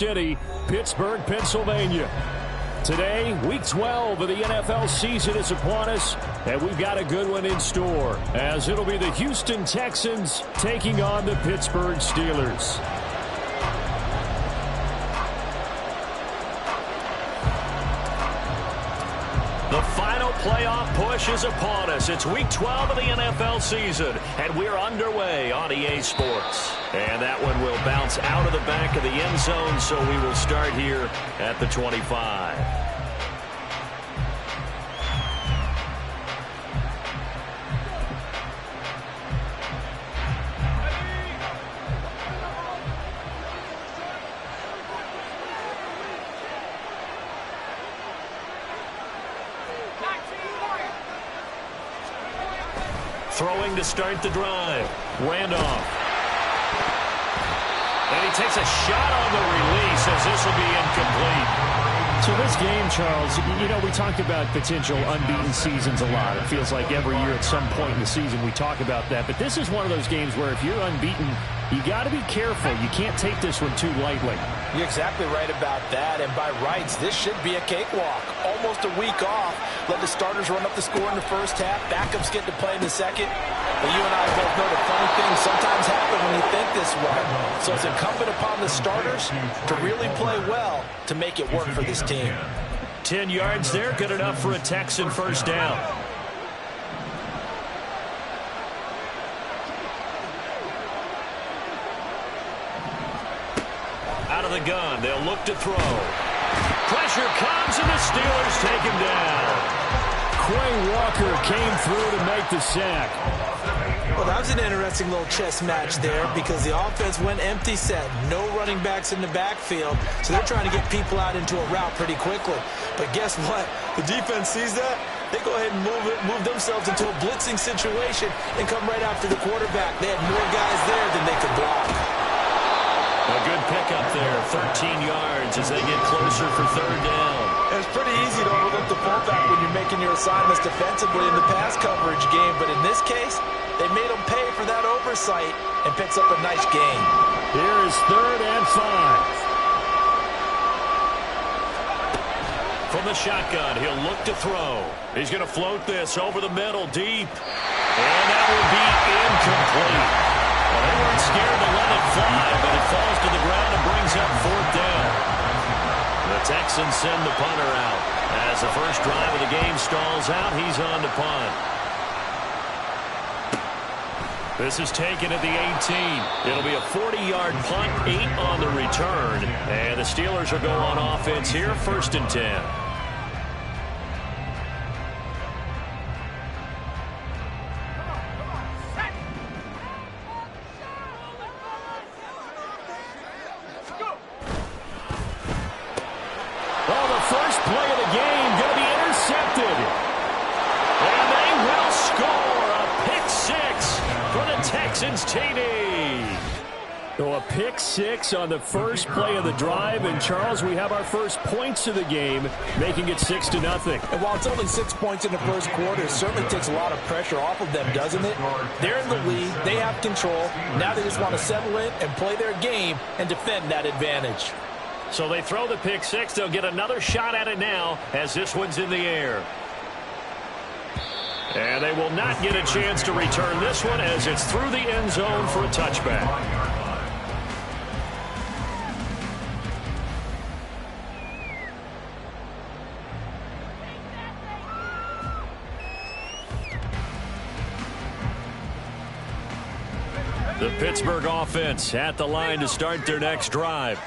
City, Pittsburgh, Pennsylvania. Today, week 12 of the NFL season is upon us, and we've got a good one in store, as it'll be the Houston Texans taking on the Pittsburgh Steelers. The final playoff push is upon us. It's week 12 of the NFL season, and we're underway on EA Sports. And that one will bounce out of the back of the end zone, so we will start here at the 25. Throwing to start the drive. Randolph. And he takes a shot on the release as this will be incomplete. So this game, Charles, you know, we talk about potential unbeaten seasons a lot. It feels like every year at some point in the season we talk about that. But this is one of those games where if you're unbeaten, you got to be careful. You can't take this one too lightly. You're exactly right about that. And by rights, this should be a cakewalk. Almost a week off. Let the starters run up the score in the first half. Backups get to play in the second. But you and I both know the funny things sometimes happen when you think this way. So it's incumbent upon the starters to really play well to make it work for this team. 10 yards there, good enough for a Texan first down. Out of the gun, they'll look to throw. Pressure comes, and the Steelers take him down. Quay Walker came through to make the sack. Well, that was an interesting little chess match there because the offense went empty set. No running backs in the backfield, so they're trying to get people out into a route pretty quickly. But guess what? The defense sees that. They go ahead and move themselves into a blitzing situation and come right after the quarterback. They had more guys there than they could block. A good pickup there, 13 yards as they get closer for third down. It's pretty easy to overlook the fullback when you're making your assignments defensively in the pass coverage game, but in this case, they made him pay for that oversight and picks up a nice gain. Here is 3rd and 5. From the shotgun, he'll look to throw. He's going to float this over the middle, deep. And that will be incomplete. Well, they weren't scared to let it fly, but it falls to the ground and brings up 4th down. The Texans send the punter out. As the first drive of the game stalls out, he's on to punt. This is taken at the 18. It'll be a 40-yard punt, 8 on the return. And the Steelers will go on offense here, 1st and 10. Well, the first play of the game going to be intercepted. And they will score a pick 6 for the Texans TD. So a pick 6 on the first play of the drive. And, Charles, we have our first points of the game, making it 6-0. And while it's only 6 points in the first quarter, it certainly takes a lot of pressure off of them, doesn't it? They're in the lead. They have control. Now they just want to settle in and play their game and defend that advantage. So they throw the pick 6. They'll get another shot at it now as this one's in the air. And they will not get a chance to return this one as it's through the end zone for a touchback. The Pittsburgh offense at the line to start their next drive.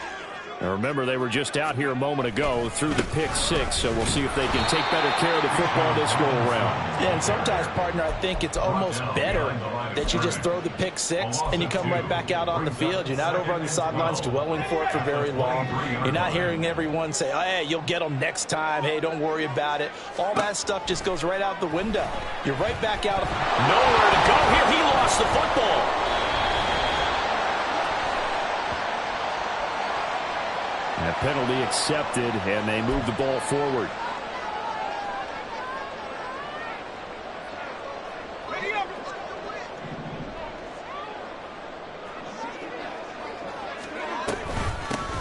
Now remember, they were just out here a moment ago through the pick 6, so we'll see if they can take better care of the football this go-around. Yeah, and sometimes, partner, I think it's almost better that you just throw the pick 6 and you come right back out on the field. You're not over on the sidelines dwelling for it for very long. You're not hearing everyone say, oh, hey, you'll get them next time. Hey, don't worry about it. All that stuff just goes right out the window. You're right back out. Nowhere to go here. He lost the football. That penalty accepted, and they move the ball forward.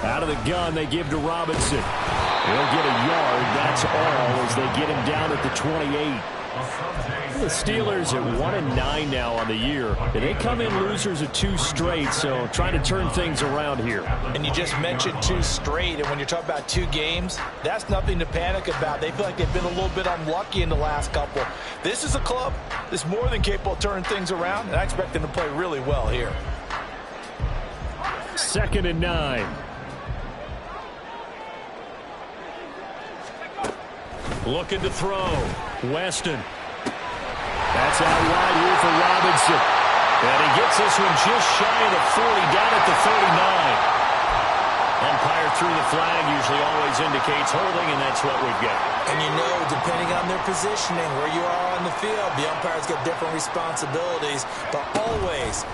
Out of the shotgun they give to Robinson. He'll get a yard, that's all, as they get him down at the 28. The Steelers at 1-9 now on the year. They come in losers of 2 straight, so trying to turn things around here. And you just mentioned 2 straight, and when you're talking about 2 games, that's nothing to panic about. They feel like they've been a little bit unlucky in the last couple. This is a club that's more than capable of turning things around, and I expect them to play really well here. 2nd and 9. Looking to throw. Weston. That's out wide here for Robinson. And he gets this one just shy of the 40, down at the 39. Umpire threw the flag, usually always indicates holding, and that's what we've got. And you know, depending on their positioning, where you are on the field, the umpires get different responsibilities, but always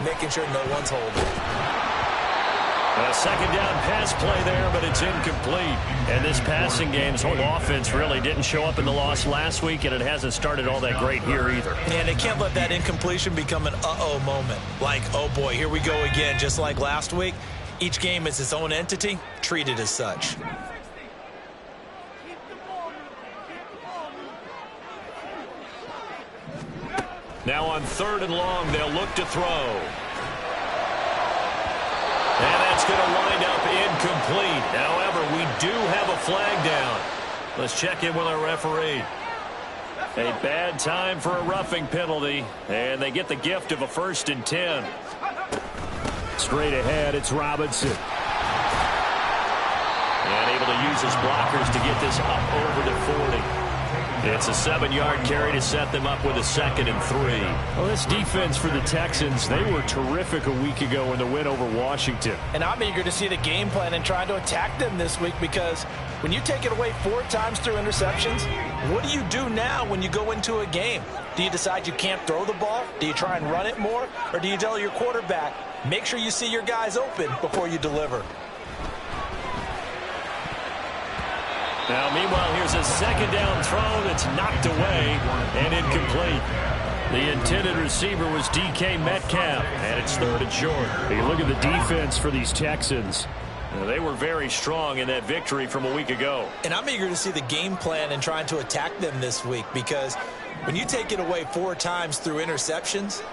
making sure no one's holding. A 2nd down pass play there, but it's incomplete. And this passing game's whole offense really didn't show up in the loss last week, and it hasn't started all that great here either. And they can't let that incompletion become an uh-oh moment. Like, oh boy, here we go again, just like last week. Each game is its own entity, treated as such. Now on 3rd and long, they'll look to throw. And that's going to wind up incomplete. However, we do have a flag down. Let's check in with our referee. A bad time for a roughing penalty, and they get the gift of a 1st and 10. Straight ahead, it's Robinson. And able to use his blockers to get this up over the 40. It's a 7-yard carry to set them up with a 2nd and 3. Well, this defense for the Texans, they were terrific a week ago in the win over Washington. And I'm eager to see the game plan and try to attack them this week, because when you take it away 4 times through interceptions, what do you do now when you go into a game? Do you decide you can't throw the ball? Do you try and run it more? Or do you tell your quarterback, make sure you see your guys open before you deliver? Now, meanwhile, here's a 2nd down throw that's knocked away and incomplete. The intended receiver was DK Metcalf, and it's 3rd and short. Hey, look at the defense for these Texans. They were very strong in that victory from a week ago. And I'm eager to see the game plan and trying to attack them this week, because when you take it away 4 times through interceptions,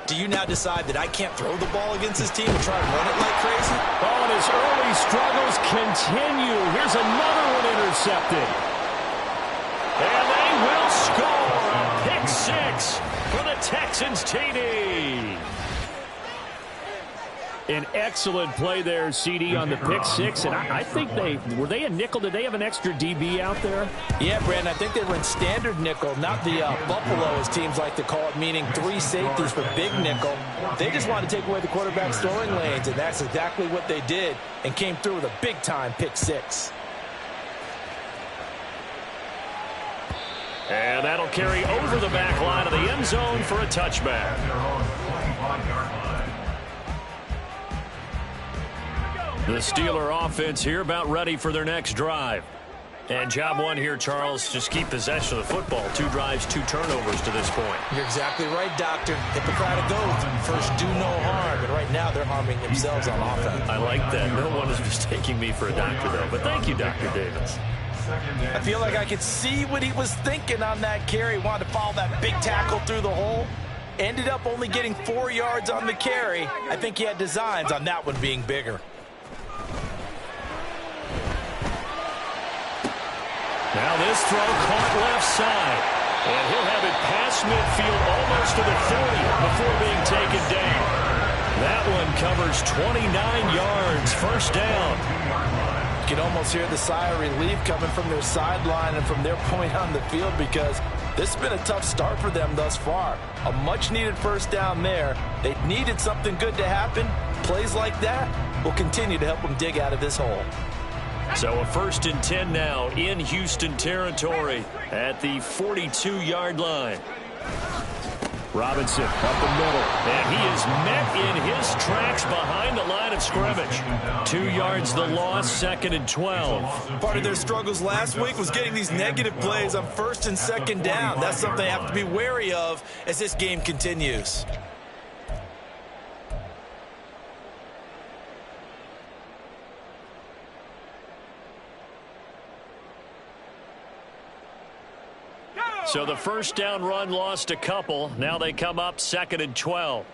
do you now decide that I can't throw the ball against this team and try and run it like crazy? Oh, and his early struggles continue. Here's another one intercepted. And they will score a pick 6 for the Texans TD. An excellent play there, CD, on the pick 6. And I think were they a nickel? Did they have an extra DB out there? Yeah, Brandon, I think they were in standard nickel, not the Buffalo, as teams like to call it, meaning 3 safeties for big nickel. They just wanted to take away the quarterback's throwing lanes, and that's exactly what they did, and came through with a big-time pick 6. And that'll carry over the back line of the end zone for a touchback. The Steeler offense here about ready for their next drive. And job one here, Charles, just keep possession of the football. 2 drives, 2 turnovers to this point. You're exactly right, Doctor. Hippocratic oath. First, do no harm. And right now, they're harming themselves on offense. I like that. No one is mistaking me for a doctor, though. But thank you, Dr. Davis. I feel like I could see what he was thinking on that carry. Wanted to follow that big tackle through the hole. Ended up only getting 4 yards on the carry. I think he had designs on that one being bigger. Now this throw caught left side. And he'll have it past midfield almost to the 30 before being taken down. That one covers 29 yards. First down. You can almost hear the sigh of relief coming from their sideline and from their point on the field, because this has been a tough start for them thus far. A much-needed first down there. They needed something good to happen. Plays like that will continue to help them dig out of this hole. So a 1st and 10 now in Houston territory at the 42-yard line. Robinson up the middle, and he is met in his tracks behind the line of scrimmage. 2 yards the loss, 2nd and 12. Part of their struggles last week was getting these negative plays on 1st and 2nd down. That's something they have to be wary of as this game continues. So the first down run lost a couple. Now they come up 2nd and 12.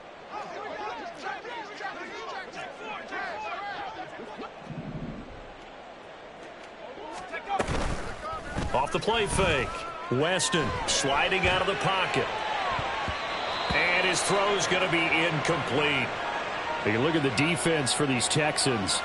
Off the play fake. Weston sliding out of the pocket. And his throw's going to be incomplete. You can look at the defense for these Texans.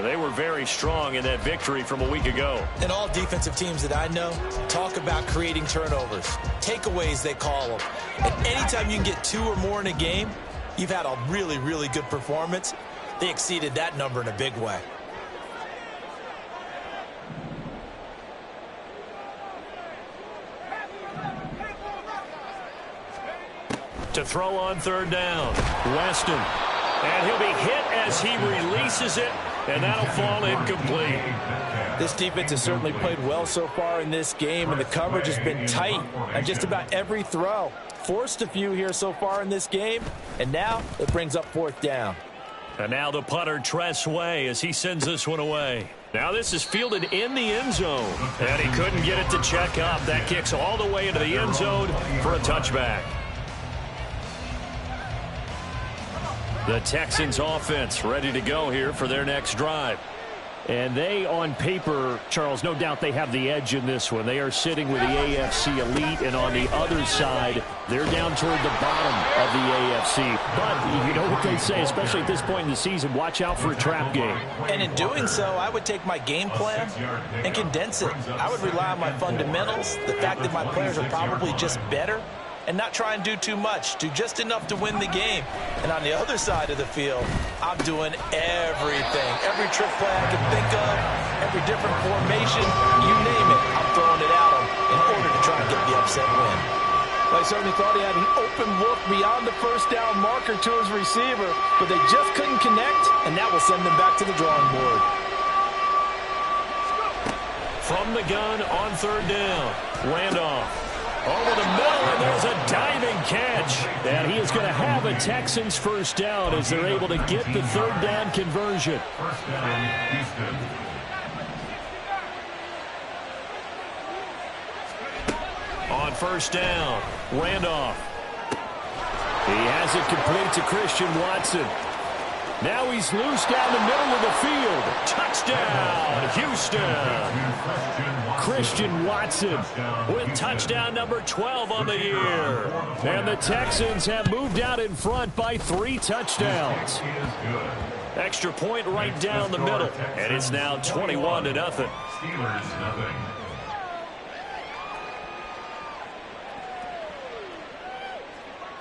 They were very strong in that victory from a week ago. And all defensive teams that I know talk about creating turnovers. Takeaways, they call them. And anytime you can get 2 or more in a game, you've had a really, really good performance. They exceeded that number in a big way. To throw on 3rd down. Weston. And he'll be hit as he releases it. And that'll fall incomplete. This defense has certainly played well so far in this game, and the coverage has been tight on just about every throw. Forced a few here so far in this game, and now it brings up 4th down. And now the punter, Tress Way, as he sends this one away. Now this is fielded in the end zone. And he couldn't get it to check up. That kicks all the way into the end zone for a touchback. The Texans offense ready to go here for their next drive. And they, on paper, Charles, no doubt they have the edge in this one. They are sitting with the AFC elite, and on the other side, they're down toward the bottom of the AFC. But you know what they say, especially at this point in the season, watch out for a trap game. And in doing so, I would take my game plan and condense it. I would rely on my fundamentals, the fact that my players are probably just better, and not try and do too much, do just enough to win the game. And on the other side of the field, I'm doing everything. Every trick play I can think of, every different formation, you name it, I'm throwing it at him in order to try and get the upset win. Well, I certainly thought he had an open look beyond the 1st down marker to his receiver, but they just couldn't connect, and that will send them back to the drawing board. From the gun on 3rd down, Randolph. Over the middle, and there's a diving catch. And he is going to have a Texans 1st down as they're able to get the 3rd down conversion. On 1st down, Randolph. He has it complete to Christian Watson. Now he's loose down the middle of the field. Touchdown, Houston. Christian Watson with touchdown number 12 on the year. And the Texans have moved out in front by 3 touchdowns. Extra point right down the middle. And it's now 21-0.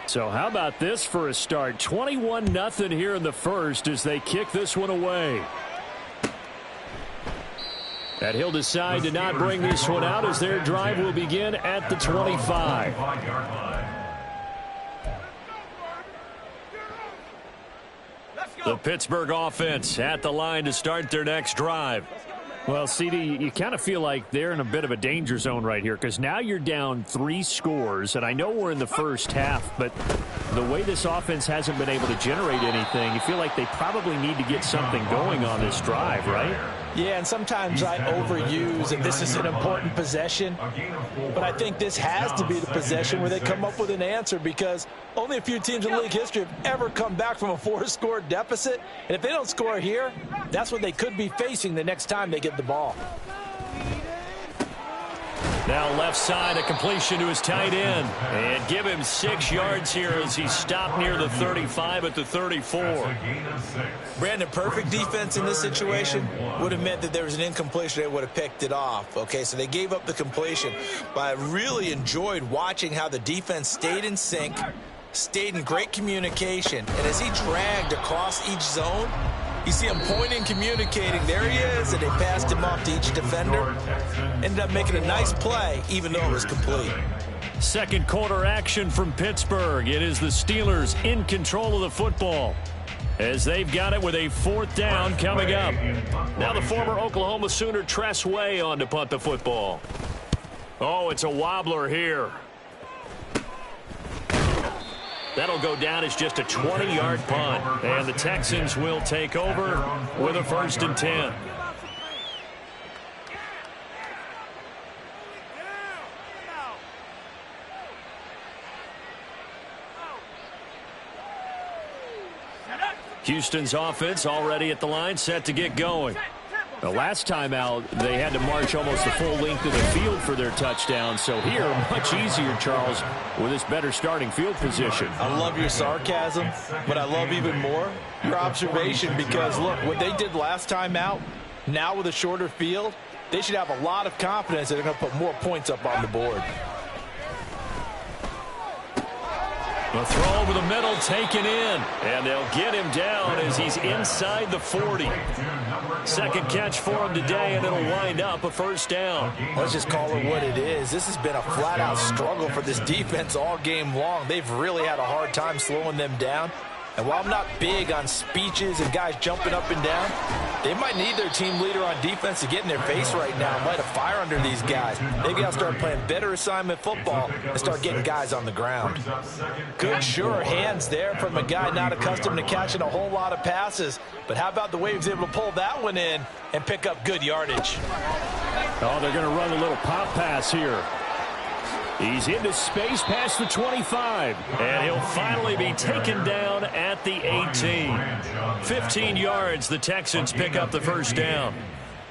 So how about this for a start? 21-0 here in the first as they kick this one away. And he'll decide to not bring this one out as their drive will begin at the 25. The Pittsburgh offense at the line to start their next drive. Well, CD, you kind of feel like they're in a bit of a danger zone right here because now you're down 3 scores, and I know we're in the first half, but the way this offense hasn't been able to generate anything, you feel like they probably need to get something going on this drive, right? Yeah, and sometimes I overuse, and this is an important possession, but I think this has to be the possession where they come up with an answer because only a few teams in league history have ever come back from a 4-score deficit, and if they don't score here, that's what they could be facing the next time they get the ball. Now left side, a completion to his tight end. And give him 6 yards here as he stopped near the 35 at the 34. Brandon, perfect defense in this situation would have meant that there was an incompletion. They would have picked it off. Okay, so they gave up the completion. But I really enjoyed watching how the defense stayed in sync, stayed in great communication. And as he dragged across each zone, you see him pointing, communicating. There he is, and they passed him off to each defender. Ended up making a nice play, even though it was complete. Second quarter action from Pittsburgh. It is the Steelers in control of the football as they've got it with a 4th down coming up. Now the former Oklahoma Sooner Tress Way on to punt the football. Oh, it's a wobbler here. That'll go down as just a 20-yard punt. And the Texans will take over with a 1st and 10. Houston's offense already at the line, set to get going. The last time out, they had to march almost the full length of the field for their touchdown. So here, much easier, Charles, with this better starting field position. I love your sarcasm, but I love even more your observation because, look, what they did last time out, now with a shorter field, they should have a lot of confidence that they're going to put more points up on the board. The throw over the middle taken in, and they'll get him down as he's inside the 40. Second catch for him today, and it'll wind up a first down. Let's just call it what it is. This has been a flat-out struggle for this defense all game long. They've really had a hard time slowing them down. And while I'm not big on speeches and guys jumping up and down, they might need their team leader on defense to get in their face right now and light a fire under these guys. They've got to start playing better assignment football and start getting guys on the ground. Good, sure hands there from a guy not accustomed to catching a whole lot of passes. But how about the way he was able to pull that one in and pick up good yardage? Oh, they're going to run a little pop pass here. He's into space past the 25. And he'll finally be taken down at the 18. 15 yards, the Texans pick up the first down.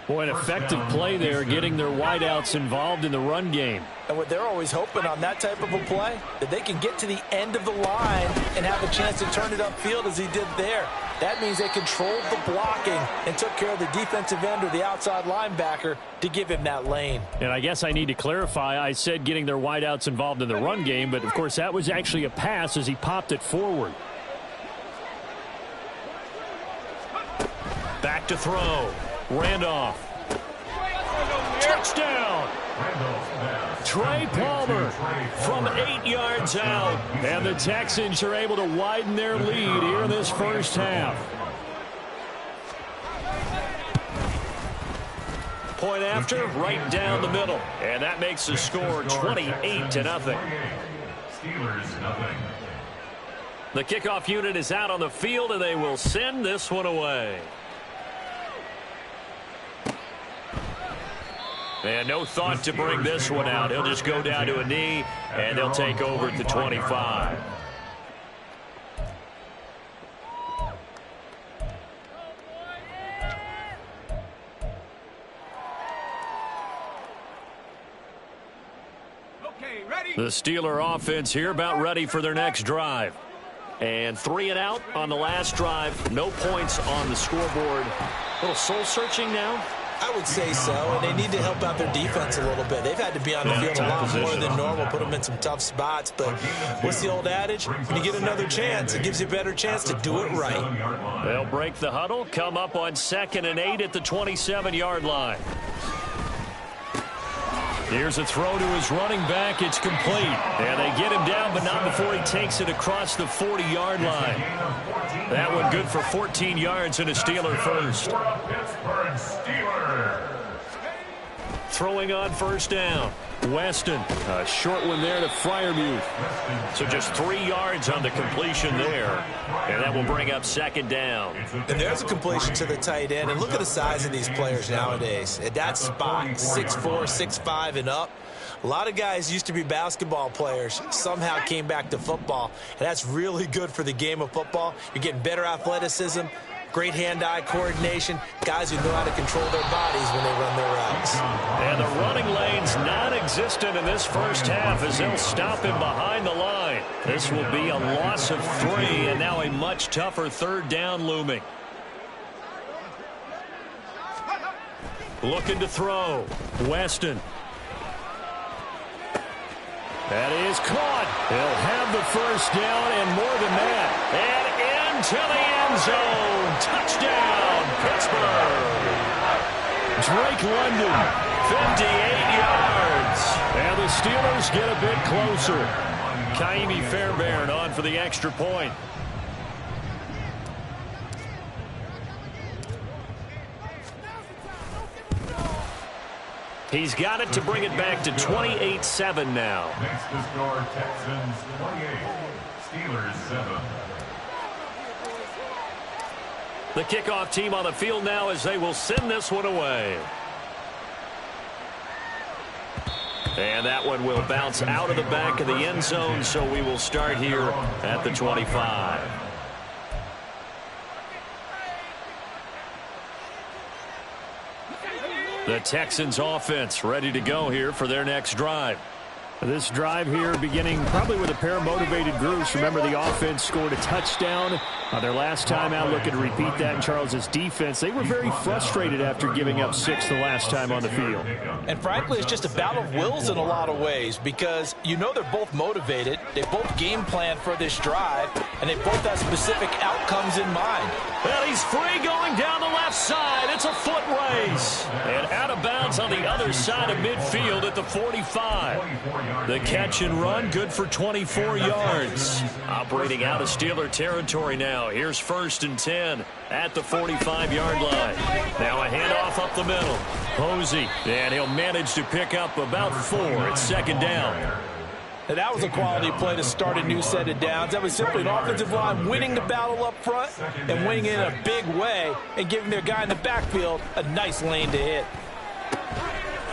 Boy, an effective play there, getting their wideouts involved in the run game. And what they're always hoping on that type of a play, that they can get to the end of the line and have a chance to turn it upfield as he did there. That means they controlled the blocking and took care of the defensive end or the outside linebacker to give him that lane. And I guess I need to clarify, I said getting their wideouts involved in the run game, but of course that was actually a pass as he popped it forward. Back to throw. Randolph. Touchdown! Trey Palmer from 8 yards out. And the Texans are able to widen their lead here in this first half. Point after, right down the middle. And that makes the score 28-0. Steelers, nothing. The kickoff unit is out on the field, and they will send this one away. And no thought to bring this one out. He'll just go down to a knee, and they'll take over at the 25. The Steeler offense here about ready for their next drive. And 3 and out on the last drive. No points on the scoreboard. A little soul-searching now. I would say so, and they need to help out their defense a little bit. They've had to be on the field a lot more than normal, put them in some tough spots. But what's the old adage? When you get another chance, it gives you a better chance to do it right. They'll break the huddle, come up on 2nd and 8 at the 27-yard line. Here's a throw to his running back. It's complete. And they get him down, but not before he takes it across the 40-yard line. That one good for 14 yards and a Steeler first. Throwing on first down. Weston, a short one there to Freiermuth. So just 3 yards on the completion there. And that will bring up 2nd down. And there's a completion to the tight end. And look at the size of these players nowadays. At that spot, 6'4", 6'5", and up. A lot of guys used to be basketball players, somehow came back to football. And that's really good for the game of football. You're getting better athleticism, great hand-eye coordination, guys who know how to control their bodies when they run their routes. And the running lane's non-existent in this first half as they'll stop him behind the line. This will be a loss of 3, and now a much tougher 3rd down looming. Looking to throw. Weston. That is caught. He'll have the first down and more than that. And into the end zone. Touchdown, Pittsburgh. Drake London, 58 yards. And the Steelers get a bit closer. Kaimi Fairbairn on for the extra point. He's got it to bring it back to 28-7 now. Next to score, Texans 28, Steelers 7. The kickoff team on the field now as they will send this one away. And that one will bounce out of the back of the end zone, so we will start here at the 25. The Texans offense ready to go here for their next drive. This drive here beginning probably with a pair of motivated groups. Remember, the offense scored a touchdown their last time out. Looking to repeat that in Charles' defense. They were very frustrated after giving up 6 the last time on the field. And frankly, it's just a battle of wills in a lot of ways because you know they're both motivated. They both game plan for this drive, and they both have specific outcomes in mind. Well, he's free going down the left side. It's a foot race. And out of bounds on the other side of midfield at the 45. The catch and run, good for 24 yards. Operating out of Steeler territory now. Here's 1st and 10 at the 45-yard line. Now a handoff up the middle. Posey, and he'll manage to pick up about 4. It's 2nd down. Now, that was a quality play to start a new set of downs. That was simply an offensive line winning the battle up front and winning it in a big way and giving their guy in the backfield a nice lane to hit.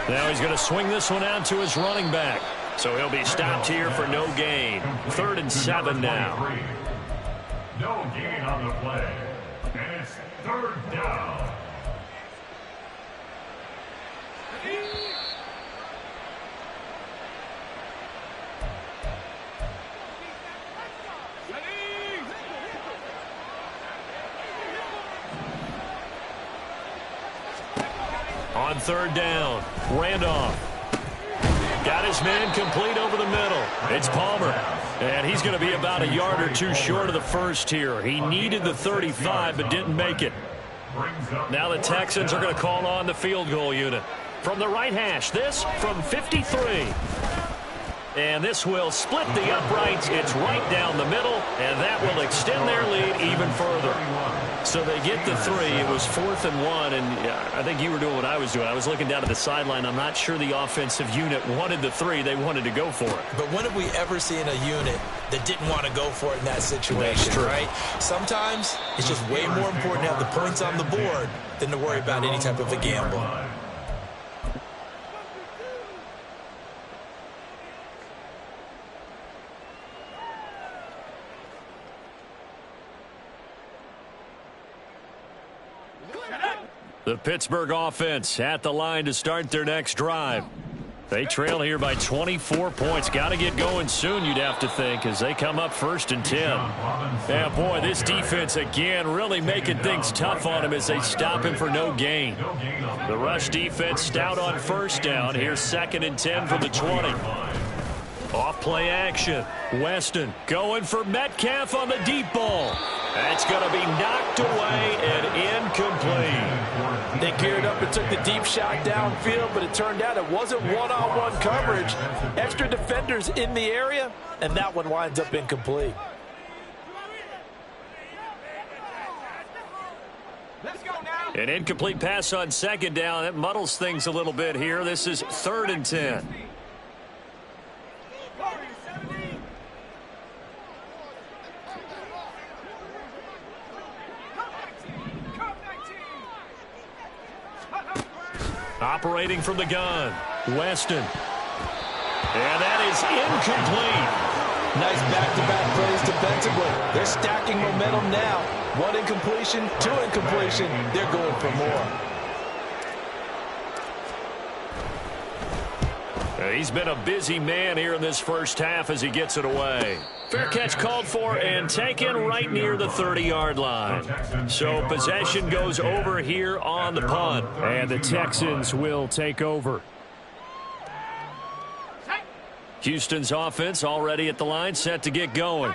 Now he's going to swing this one out to his running back. So he'll be stopped here for no gain. 3rd and 7 now. No gain on the play. And it's 3rd down. On 3rd down, Randolph. Got his man complete over the middle. It's Palmer. And he's going to be about a yard or 2 short of the first here. He needed the 35 but didn't make it. Now the Texans are going to call on the field goal unit. From the right hash, this from 53. And this will split the uprights. It's right down the middle, and that will extend their lead even further. So they get the 3. It was 4th and 1, and I think you were doing what I was doing. I was looking down at the sideline. I'm not sure the offensive unit wanted the 3. They wanted to go for it. But when have we ever seen a unit that didn't want to go for it in that situation, right? Sometimes it's just way more important to have the points on the board than to worry about any type of a gamble. The Pittsburgh offense at the line to start their next drive. They trail here by 24 points. Got to get going soon, you'd have to think, as they come up 1st and 10. Yeah, boy, this defense again really making things tough on him as they stop him for no gain. The rush defense stout on 1st down. Here's 2nd and 10 from the 20. Off play action. Weston going for Metcalf on the deep ball. That's going to be knocked away and incomplete. They geared up and took the deep shot downfield, but it turned out it wasn't one-on-one coverage. Extra defenders in the area, and that one winds up incomplete. An incomplete pass on 2nd down. That muddles things a little bit here. This is 3rd and 10. Operating from the gun, Weston. And that is incomplete. Nice back-to-back plays defensively. They're stacking momentum now. 1 incompletion, 2 incompletion. They're going for more. He's been a busy man here in this first half as he gets it away. Fair catch called for and taken right near the 30-yard line. So possession goes over here on the punt. And the Texans will take over. Houston's offense already at the line, set to get going.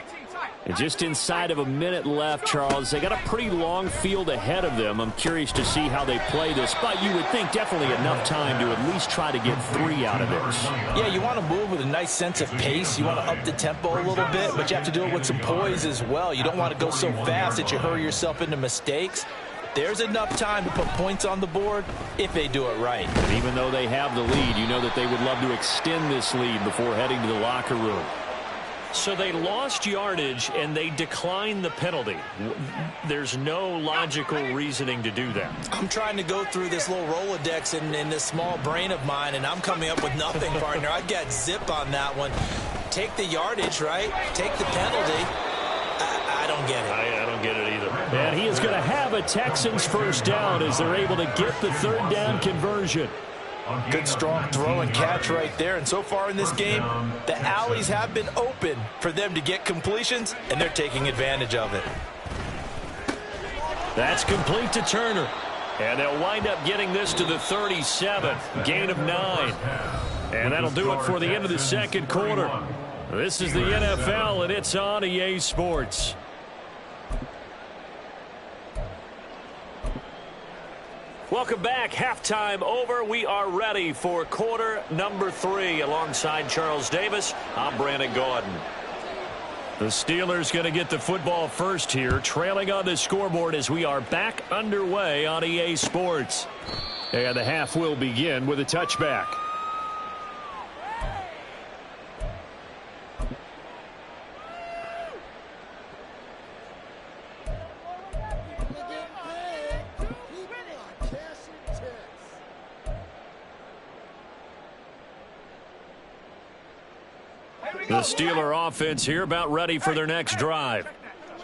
And just inside of a minute left, Charles. They got a pretty long field ahead of them. I'm curious to see how they play this, but you would think definitely enough time to at least try to get 3 out of this. Yeah, you want to move with a nice sense of pace. You want to up the tempo a little bit, but you have to do it with some poise as well. You don't want to go so fast that you hurry yourself into mistakes. There's enough time to put points on the board if they do it right. And even though they have the lead, you know that they would love to extend this lead before heading to the locker room. So they lost yardage and they declined the penalty. There's no logical reasoning to do that. I'm trying to go through this little Rolodex in this small brain of mine, and I'm coming up with nothing, partner. I've got zip on that one. Take the yardage, right? Take the penalty. I don't get it. I don't get it either. And he is going to have a Texans first down as they're able to get the third down conversion. Good strong throw and catch right there. And so far in this game, the alleys have been open for them to get completions, and they're taking advantage of it. That's complete to Turner. And they'll wind up getting this to the 37. Gain of 9. And that'll do it for the end of the second quarter. This is the NFL, and it's on EA Sports. Welcome back. Halftime over. We are ready for quarter number 3. Alongside Charles Davis, I'm Brandon Gaudin. The Steelers going to get the football first here, trailing on the scoreboard as we are back underway on EA Sports. And the half will begin with a touchback. The Steeler offense here about ready for their next drive.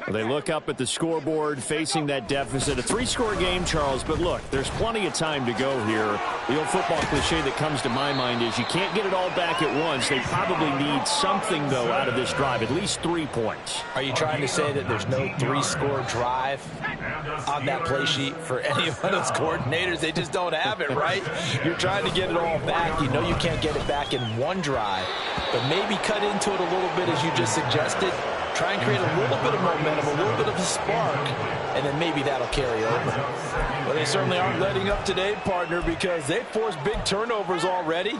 They look up at the scoreboard facing that deficit. A 3-score game, Charles, but look, there's plenty of time to go here. The old football cliche that comes to my mind is you can't get it all back at once. They probably need something, though, out of this drive, at least 3 points. Are you trying to say that there's no 3-score drive on that play sheet for any of those coordinators? They just don't have it, right? You're trying to get it all back. You know you can't get it back in one drive, but maybe cut into it a little bit as you just suggested. Try and create a little bit of momentum, a little bit of a spark, and then maybe that'll carry over. Well, they certainly aren't letting up today, partner, because they've forced big turnovers already,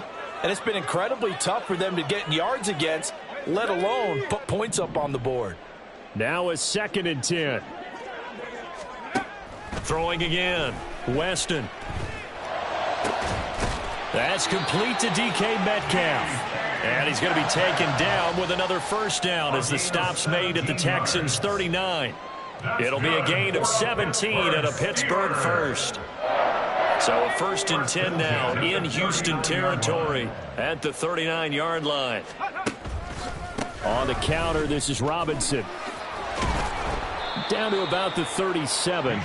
and it's been incredibly tough for them to get yards against, let alone put points up on the board. Now a 2nd and 10. Throwing again. Weston. That's complete to DK Metcalf. And he's going to be taken down with another first down as the stop's made at the Texans' 39. It'll be a gain of 17 and a Pittsburgh first. So a 1st and 10 now in Houston territory at the 39-yard line. On the counter, this is Robinson. Down to about the 37.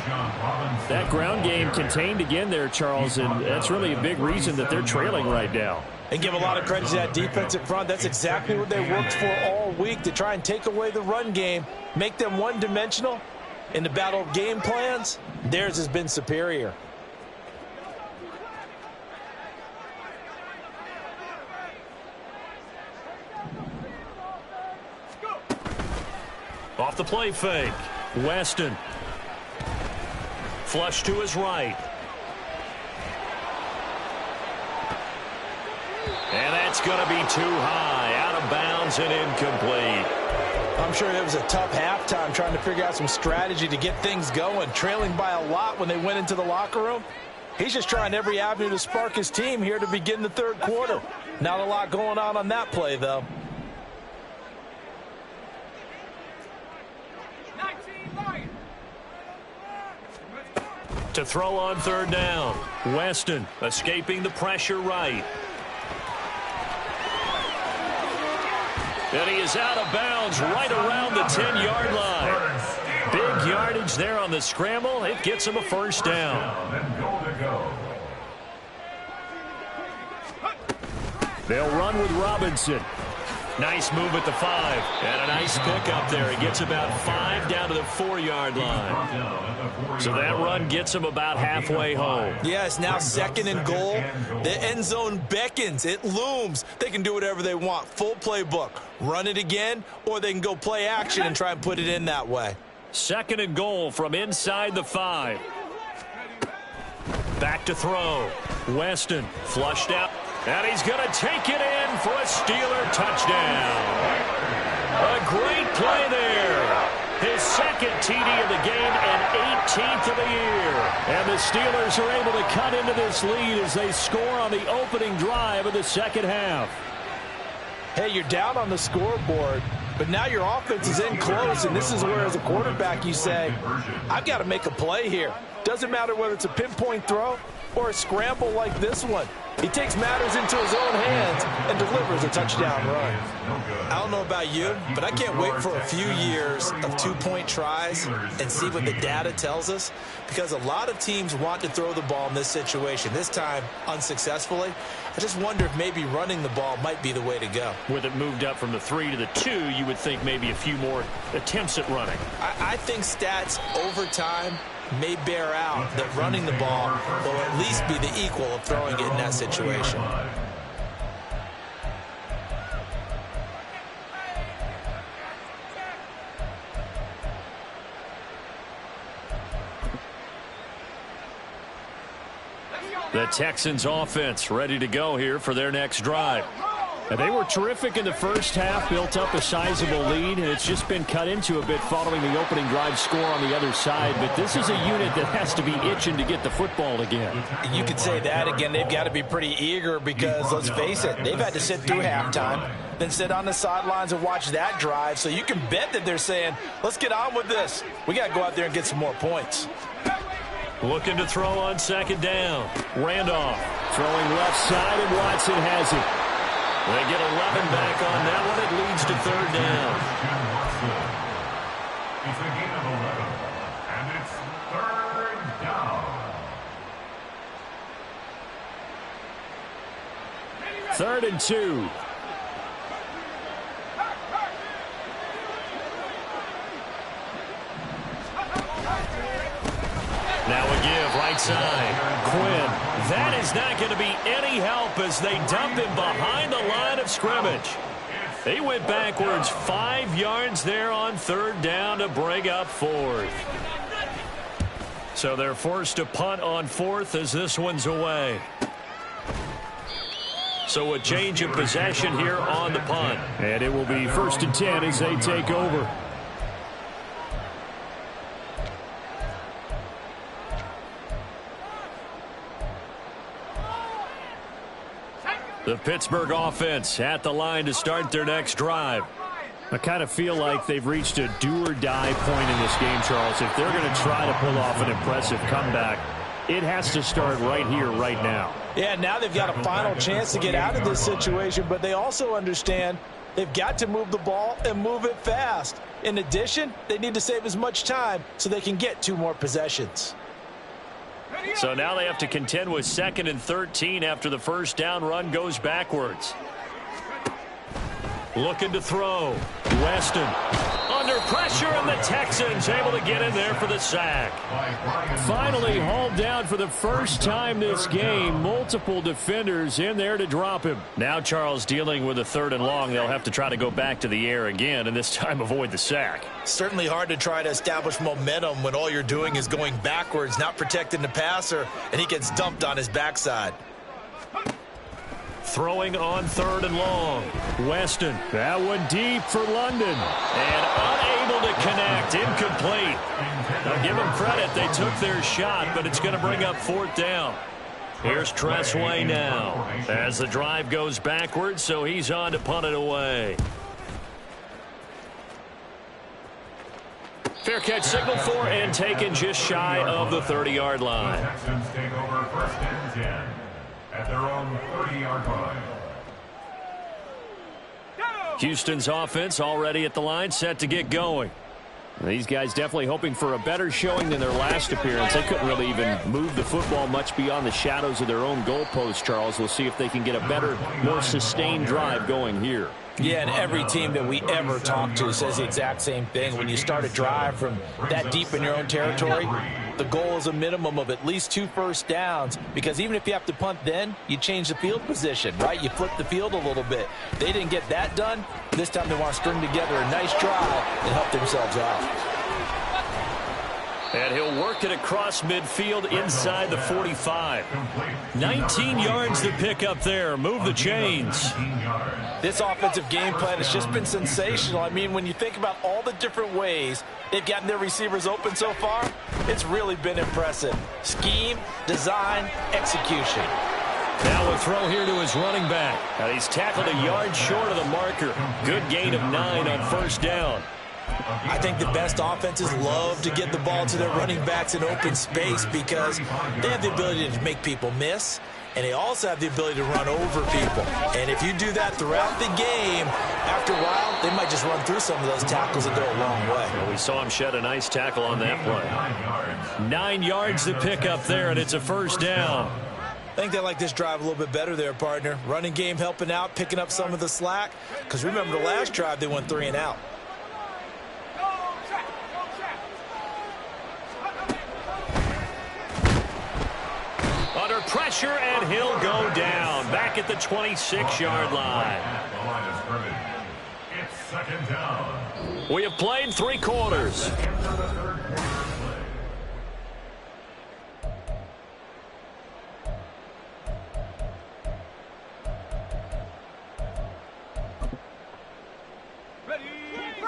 That ground game contained again there, Charles, and that's really a big reason that they're trailing right now. And give a lot of credit to that defensive front. That's exactly what they worked for all week, to try and take away the run game, make them one-dimensional. In the battle of game plans, theirs has been superior. Off the play fake. Weston. Flush to his right. And that's going to be too high. Out of bounds and incomplete. I'm sure it was a tough halftime trying to figure out some strategy to get things going. Trailing by a lot when they went into the locker room. He's just trying every avenue to spark his team here to begin the third quarter. Not a lot going on that play, though. To throw on 3rd down. Weston escaping the pressure right. And he is out of bounds right around the 10-yard line. Big yardage there on the scramble. It gets him a first down. They'll run with Robinson. Nice move at the 5. And a nice pick up there. He gets about 5 down to the 4-yard line. So that run gets him about halfway home. Yeah, it's now 2nd and goal. The end zone beckons. It looms. They can do whatever they want. Full playbook. Run it again, or they can go play action and try and put it in that way. 2nd and goal from inside the 5. Back to throw. Weston flushed out. And he's going to take it in for a Steeler touchdown. A great play there. His 2nd TD of the game and 18th of the year. And the Steelers are able to cut into this lead as they score on the opening drive of the second half. Hey, you're down on the scoreboard, but now your offense is in close, and this is where, as a quarterback, you say, I've got to make a play here. Doesn't matter whether it's a pinpoint throw or a scramble like this one. He takes matters into his own hands and delivers a touchdown run. I don't know about you, but I can't wait for a few years of two-point tries and see what the data tells us, because a lot of teams want to throw the ball in this situation, this time unsuccessfully. I just wonder if maybe running the ball might be the way to go. With it moved up from the 3 to the 2, you would think maybe a few more attempts at running. I think stats over time may bear out that running the ball will at least be the equal of throwing it in that situation. The Texans offense ready to go here for their next drive. They were terrific in the first half, built up a sizable lead, and it's just been cut into a bit following the opening drive score on the other side. But this is a unit that has to be itching to get the football again. You could say that again. They've got to be pretty eager because, let's face it, they've had to sit through halftime, then sit on the sidelines and watch that drive. So you can bet that they're saying, let's get on with this. We got to go out there and get some more points. Looking to throw on second down. Randolph Throwing left side, and Watson has it. They get 11 back on that one. It leads to third down. It's a gain of 11, and it's third down. 3rd and 2. Now a give, right side. Quinn. That is not going to be any help as they dump him behind the line of scrimmage. He went backwards 5 yards there on third down to bring up fourth. So they're forced to punt on fourth as this one's away. So a change of possession here on the punt. And it will be 1st and 10 as they take over. The Pittsburgh offense at the line to start their next drive. I kind of feel like they've reached a do-or-die point in this game, Charles. If they're going to try to pull off an impressive comeback, it has to start right here, right now. Yeah, now they've got a final chance to get out of this situation, but they also understand they've got to move the ball and move it fast. In addition, they need to save as much time so they can get 2 more possessions. So now they have to contend with 2nd and 13 after the first down run goes backwards. Looking to throw. Weston under pressure, and the Texans able to get in there for the sack. Finally hauled down for the first time this game. Multiple defenders in there to drop him. Now Charles dealing with a 3rd and long. They'll have to try to go back to the air again, and this time avoid the sack. Certainly hard to try to establish momentum when all you're doing is going backwards, not protecting the passer, and he gets dumped on his backside. Throwing on 3rd and long. Weston. That one deep for London. And unable to connect. Incomplete. Now give them credit. They took their shot, but it's going to bring up 4th down. Here's Tressway now as the drive goes backwards, so he's on to punt it away. Fair catch signaled for and taken just shy of the 30-yard line. Texans take over 1st and 10 at their own 30-yard line. Houston's offense already at the line, set to get going. These guys definitely hoping for a better showing than their last appearance. They couldn't really even move the football much beyond the shadows of their own goalpost, Charles. We'll see if they can get a better, more sustained drive going here. Yeah, and every team that we ever talk to says the exact same thing. When you start a drive from that deep in your own territory, the goal is a minimum of at least 2 first downs, because even if you have to punt then, you change the field position, right? You flip the field a little bit. They didn't get that done. This time they want to string together a nice drive and help themselves out. And he'll work it across midfield inside the 45. 19 yards to pick up there. Move the chains. This offensive game plan has just been sensational. I mean, when you think about all the different ways they've gotten their receivers open so far, it's really been impressive. Scheme, design, execution. Now a throw here to his running back. And he's tackled a yard short of the marker. Good gain of 9 on first down. I think the best offenses love to get the ball to their running backs in open space because they have the ability to make people miss, and they also have the ability to run over people. And if you do that throughout the game, after a while, they might just run through some of those tackles and go a long way. Well, we saw him shed a nice tackle on that play. 9 yards to pick up there, and it's a first down. I think they like this drive a little bit better there, partner. Running game helping out, picking up some of the slack. Because remember the last drive, they went 3 and out. Under pressure, and he'll go down. Back at the 26-yard line. It's second down. We have played 3 quarters.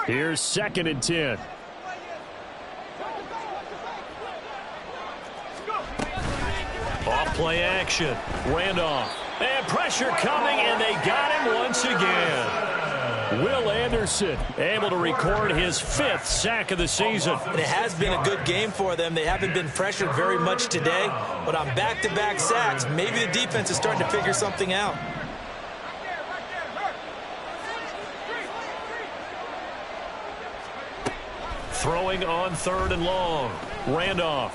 Here's 2nd and 10. Off play action. Randolph. And pressure coming, and they got him once again. Will Anderson able to record his 5th sack of the season. And it has been a good game for them. They haven't been pressured very much today, but on back-to-back sacks, maybe the defense is starting to figure something out. Throwing on 3rd and long. Randolph.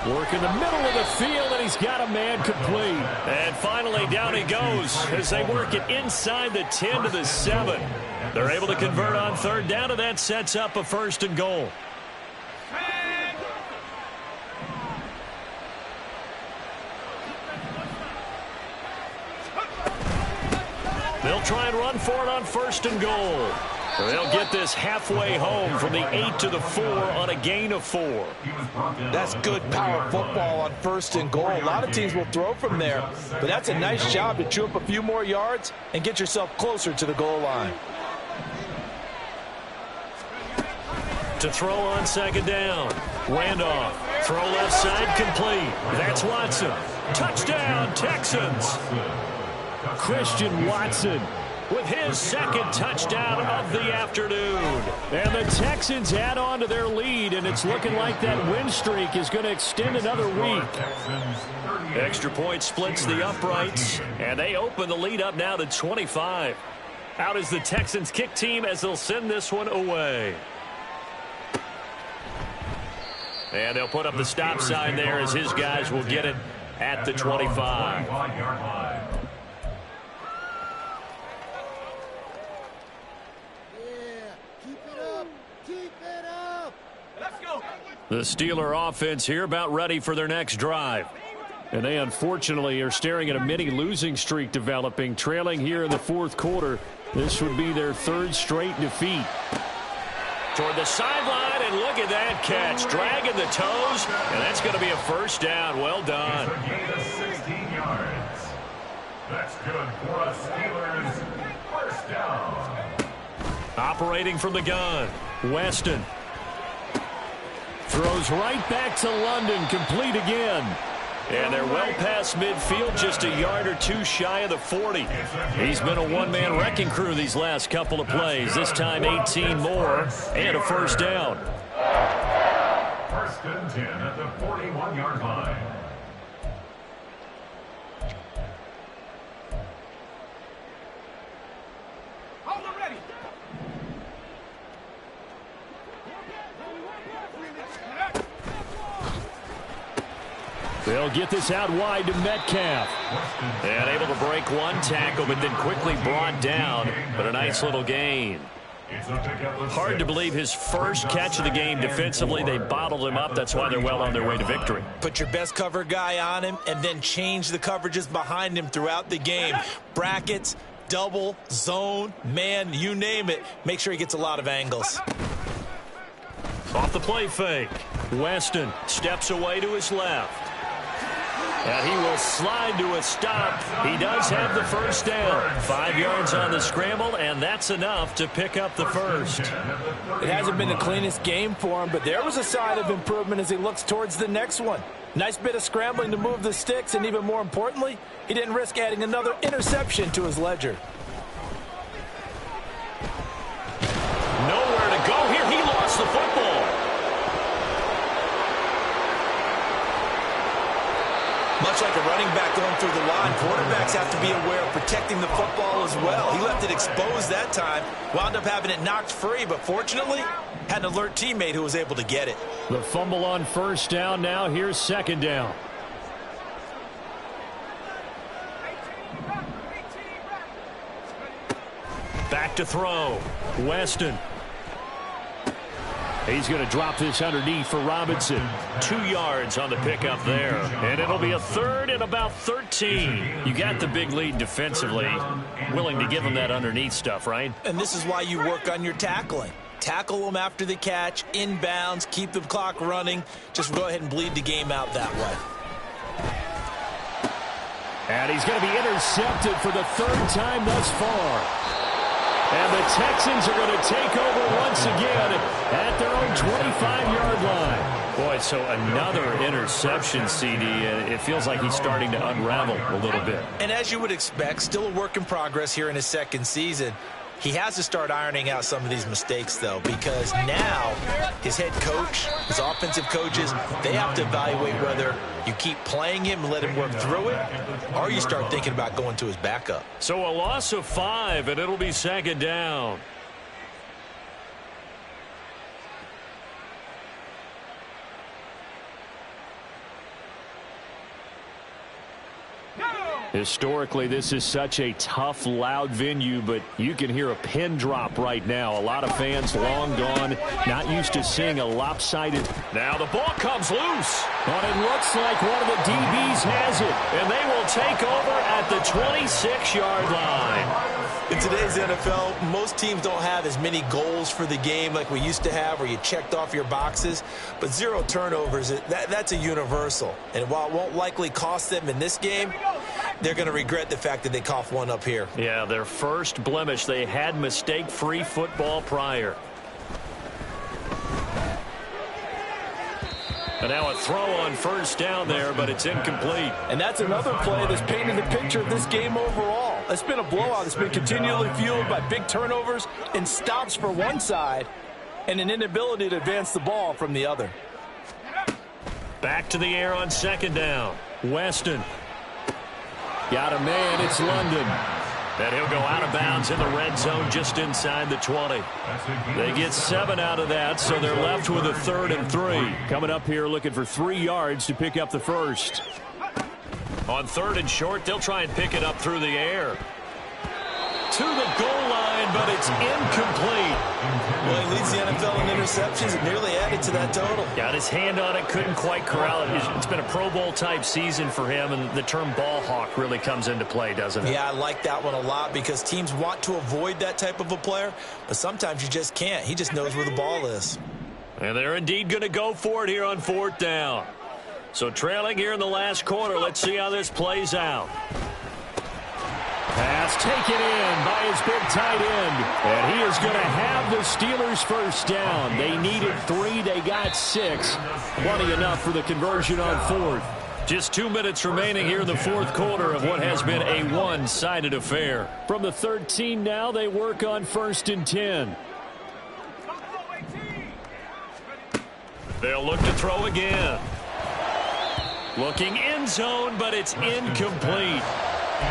Working the middle of the field, and he's got a man complete. And finally, down he goes as they work it inside the 10 to the 7. They're able to convert on 3rd down, and that sets up a 1st and goal. They'll try and run for it on 1st and goal. They'll get this halfway home from the 8 to the 4 on a gain of 4. That's good power football on 1st and goal. A lot of teams will throw from there, but that's a nice job to chew up a few more yards and get yourself closer to the goal line. To throw on 2nd down. Randolph. Throw left side complete. That's Watson. Touchdown, Texans. Christian Watson with his 2nd touchdown of the afternoon. And the Texans add on to their lead, and it's looking like that win streak is going to extend another week. Extra point splits the uprights, and they open the lead up now to 25. Out is the Texans kick team as they'll send this one away. And they'll put up the stop sign there as his guys will get it at the 25. The Steeler offense here about ready for their next drive. And they unfortunately are staring at a mini losing streak developing, trailing here in the 4th quarter. This would be their 3rd straight defeat. Toward the sideline, and look at that catch. Dragging the toes, and that's going to be a 1st down. Well done. It's a gain of 16 yards. That's good for a Steelers 1st down. Operating from the gun, Weston. Throws right back to London, complete again. And they're well past midfield, just a yard or 2 shy of the 40. He's been a one-man wrecking crew these last couple of plays. This time 18 more and a 1st down. 1st and 10 at the 41-yard line. They'll get this out wide to Metcalf. And able to break one tackle, but then quickly brought down. But a nice little gain. Hard to believe his first catch of the game defensively. They bottled him up. That's why they're well on their way to victory. Put your best cover guy on him and then change the coverages behind him throughout the game. Brackets, double, zone, man, you name it. Make sure he gets a lot of angles. Off the play fake. Weston steps away to his left. And he will slide to a stop. He does have the 1st down. 5 yards on the scramble, and that's enough to pick up the 1st. It hasn't been the cleanest game for him, but there was a sign of improvement as he looks towards the next one. Nice bit of scrambling to move the sticks, and even more importantly, he didn't risk adding another interception to his ledger. Nowhere to go much like a running back going through the line, quarterbacks have to be aware of protecting the football as well. He left it exposed that time, wound up having it knocked free, but fortunately had an alert teammate who was able to get it. The fumble on first down. Now here's second down. Back to throw. Weston. He's going to drop this underneath for Robinson. 2 yards on the pickup there. And it'll be a third and about 13. You got the big lead defensively. Willing to give him that underneath stuff, right? And this is why you work on your tackling. Tackle them after the catch, inbounds, keep the clock running. Just go ahead and bleed the game out that way. And he's going to be intercepted for the third time thus far. And the Texans are going to take over once again at their own 25-yard line. Boy, so another interception, CD, and it feels like he's starting to unravel a little bit. And as you would expect, still a work in progress here in his second season. He has to start ironing out some of these mistakes, though, because now his head coach, his offensive coaches, they have to evaluate whether you keep playing him and let him work through it, or you start thinking about going to his backup. So a loss of 5, and it'll be second down. Historically, this is such a tough, loud venue, but you can hear a pin drop right now. A lot of fans long gone, not used to seeing a lopsided. Now the ball comes loose. But it looks like one of the DBs has it. And they will take over at the 26-yard line. In today's NFL, most teams don't have as many goals for the game like we used to have where you checked off your boxes. But 0 turnovers, that's a universal. And while it won't likely cost them in this game, they're going to regret the fact that they coughed one up here. Yeah, their first blemish. They had mistake-free football prior. And now a throw on first down there, but it's incomplete. And that's another play that's painted the picture of this game overall. It's been a blowout. It's been continually fueled by big turnovers and stops for one side and an inability to advance the ball from the other. Back to the air on second down. Weston. Got a man. It's London. And he'll go out of bounds in the red zone just inside the 20. They get 7 out of that, so they're left with a 3rd and 3. Coming up here looking for 3 yards to pick up the first. On 3rd and short, they'll try and pick it up through the air. To the goal line, but it's incomplete. Well, he leads the NFL in interceptions and nearly added to that total. Got his hand on it, couldn't quite corral it. It's been a Pro Bowl-type season for him, and the term ball hawk really comes into play, doesn't it? Yeah, I like that one a lot because teams want to avoid that type of a player, but sometimes you just can't. He just knows where the ball is. And they're indeed going to go for it here on 4th down. So trailing here in the last quarter, let's see how this plays out. Pass taken in by his big tight end. And he is going to have the Steelers first down. They needed 3. They got 6. Plenty enough for the conversion on 4th. Just 2 minutes remaining here in the 4th quarter of what has been a one-sided affair. From the 13 now, they work on 1st and 10. They'll look to throw again. Looking end zone, but it's incomplete.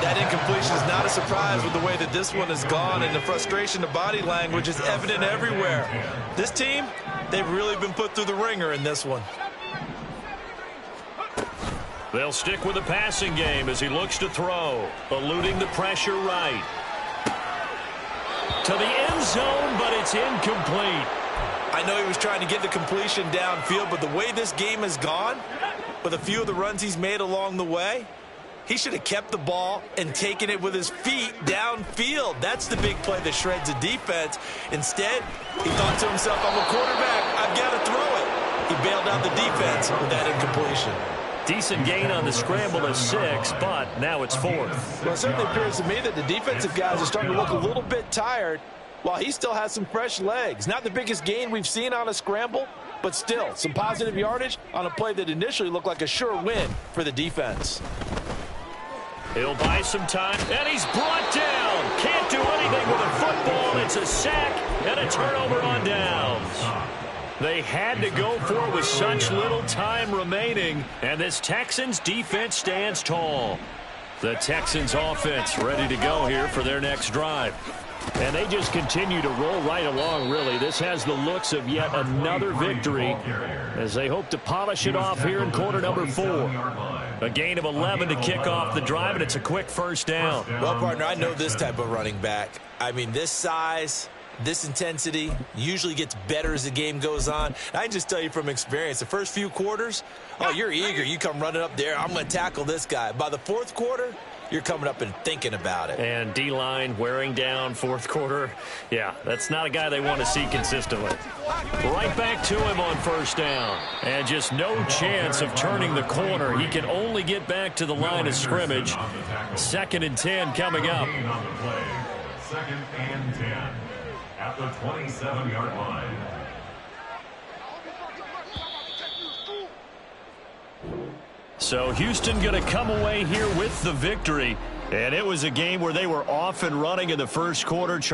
That incompletion is not a surprise with the way that this one has gone, and the frustration of body language is evident everywhere. This team, they've really been put through the ringer in this one. They'll stick with the passing game as he looks to throw, eluding the pressure right. To the end zone, but it's incomplete. I know he was trying to get the completion downfield, but the way this game has gone, with a few of the runs he's made along the way, he should have kept the ball and taken it with his feet downfield. That's the big play that shreds the defense. Instead, he thought to himself, I'm a quarterback, I've got to throw it. He bailed out the defense with that incompletion. Decent gain on the scramble to 6, but now it's 4th. Well, it certainly appears to me that the defensive guys are starting to look a little bit tired while he still has some fresh legs. Not the biggest gain we've seen on a scramble, but still some positive yardage on a play that initially looked like a sure win for the defense. He'll buy some time, and he's brought down. Can't do anything with a football. It's a sack and a turnover on downs. They had to go for it with such little time remaining, and this Texans defense stands tall. The Texans offense ready to go here for their next drive. And they just continue to roll right along, really. This has the looks of yet another victory as they hope to polish it off here in quarter number 4. A gain of 11 to kick off the drive, and it's a quick first down. Well, partner, I know this type of running back. I mean, this size, this intensity usually gets better as the game goes on. I can just tell you from experience, the first few quarters, oh, you're eager. You come running up there, I'm going to tackle this guy. By the fourth quarter, you're coming up and thinking about it. And D-line wearing down fourth quarter. Yeah, that's not a guy they want to see consistently. Right back to him on first down. And just no chance of turning the corner. He can only get back to the line of scrimmage. 2nd and 10 coming up. 2nd and 10 at the 27-yard line. So Houston going to come away here with the victory. And it was a game where they were off and running in the first quarter.